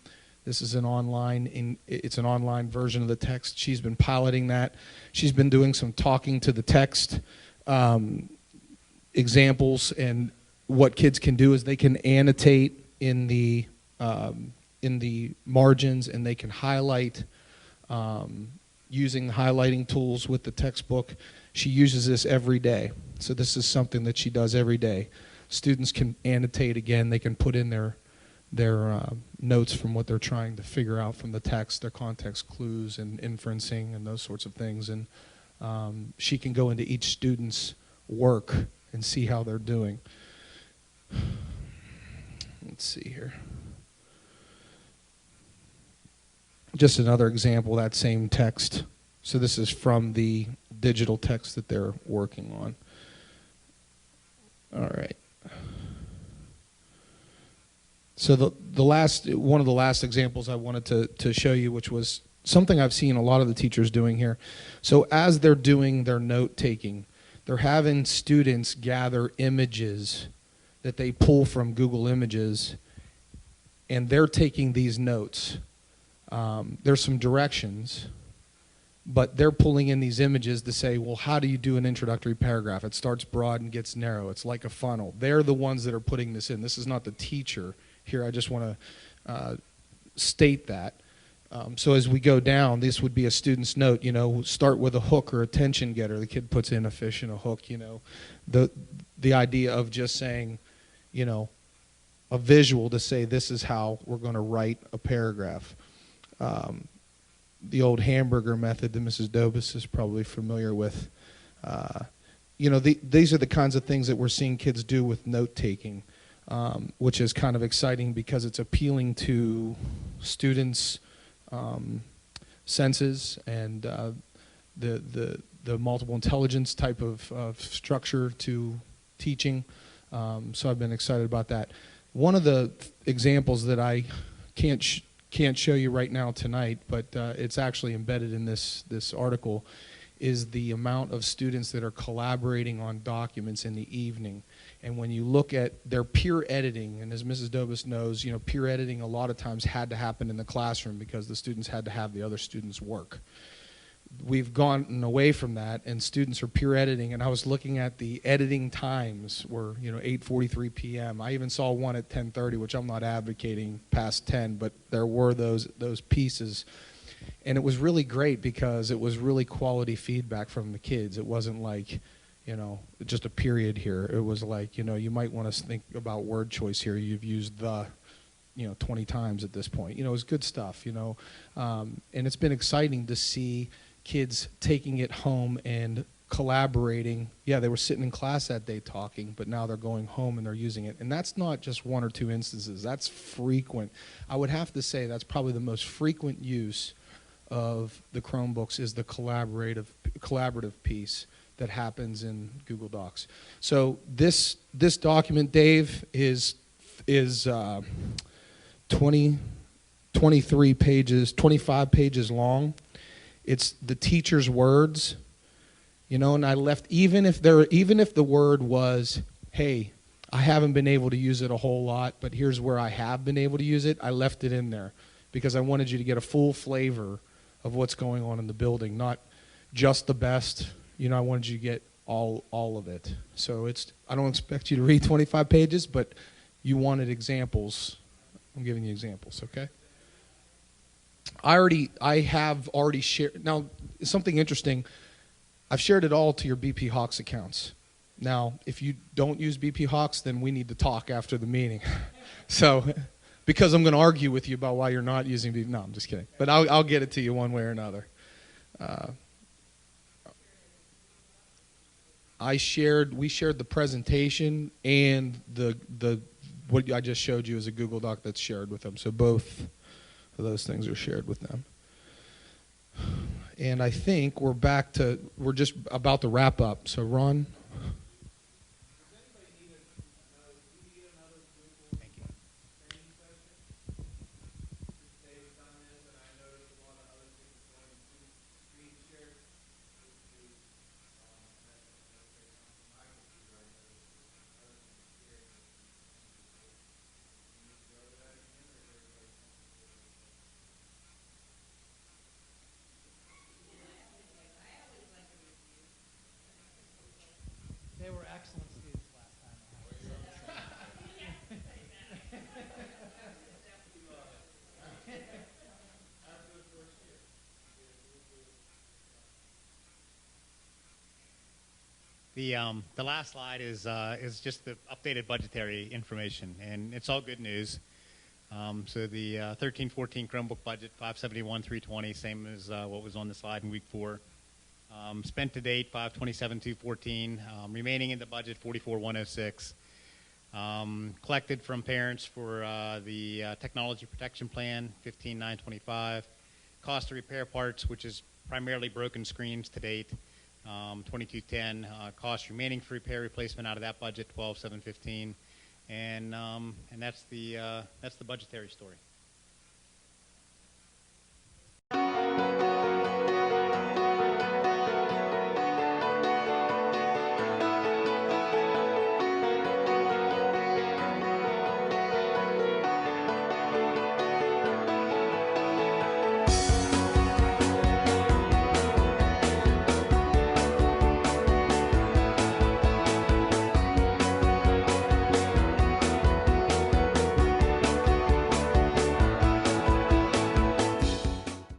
This is it's an online version of the text. She's been piloting that. She's been doing some talking to the text examples, and what kids can do is they can annotate in the margins, and they can highlight using highlighting tools with the textbook. She uses this every day. So this is something that she does every day. Students can annotate again. They can put in their notes from what they're trying to figure out from the text, their context clues and inferencing and those sorts of things. And she can go into each student's work and see how they're doing. Let's see here. Just another example, that same text. So this is from the digital text that they're working on. All right. So one of the last examples I wanted to show you, which was something I've seen a lot of the teachers doing here. So as they're doing their note taking, they're having students gather images that they pull from Google Images, and they're taking these notes. There's some directions, but they're pulling in these images to say, well, how do you do an introductory paragraph? It starts broad and gets narrow. It's like a funnel. They're the ones that are putting this in. This is not the teacher here. I just want to state that. So as we go down, this would be a student's note, you know, start with a hook or a tension getter. The kid puts in a fish and a hook, you know. The idea of just saying, you know, a visual to say this is how we're going to write a paragraph. The old hamburger method that Mrs. Dobis is probably familiar with. You know, these are the kinds of things that we're seeing kids do with note-taking, which is kind of exciting because it's appealing to students' senses and the multiple intelligence type of structure to teaching. So I've been excited about that. One of the examples that I can't show you right now tonight, but it's actually embedded in this article, is the amount of students that are collaborating on documents in the evening. And when you look at their peer editing, and as Mrs. Dobis knows, you know, peer editing a lot of times had to happen in the classroom because the students had to have the other students' work. we've gone away from that, and students are peer editing. And I was looking at the editing times were 8:43 p.m. I even saw one at 10:30, which I'm not advocating past 10, but there were those pieces. And it was really great because it was really quality feedback from the kids. It wasn't like, just a period here. It was like, you might want to think about word choice here. You've used the, 20 times at this point. It was good stuff, and it's been exciting to see kids taking it home and collaborating. Yeah, they were sitting in class that day talking, but now they're going home and they're using it. And that's not just one or two instances. That's frequent. I would have to say that's probably the most frequent use of the Chromebooks is the collaborative piece that happens in Google Docs. So this document, Dave, is 23 pages, 25 pages long. It's the teacher's words, and I left, even if the word was, hey, I haven't been able to use it a whole lot, but here's where I have been able to use it, I left it in there because I wanted you to get a full flavor of what's going on in the building, not just the best. I wanted you to get all of it. So I don't expect you to read 25 pages, but you wanted examples. I'm giving you examples, okay? I have already shared. Now, something interesting, I've shared it all to your BP Hawks accounts. Now, if you don't use BP Hawks, then we need to talk after the meeting. So, because I'm going to argue with you about why you're not using BP. No, I'm just kidding. But I'll get it to you one way or another. We shared the presentation and the what I just showed you is a Google Doc that's shared with them. So both of those things are shared with them. And I think we're just about to wrap up. So Ron. Thank you. They were excellent students last time. The last slide is just the updated budgetary information, and it's all good news. So the 13-14 Chromebook budget, 571,320, same as what was on the slide in week 4. Spent to date, 527,214. Remaining in the budget, 44,106. Collected from parents for the technology protection plan, 15,925. Cost to repair parts, which is primarily broken screens to date, 2210. Cost remaining for repair replacement out of that budget, 12,715. And that's the budgetary story.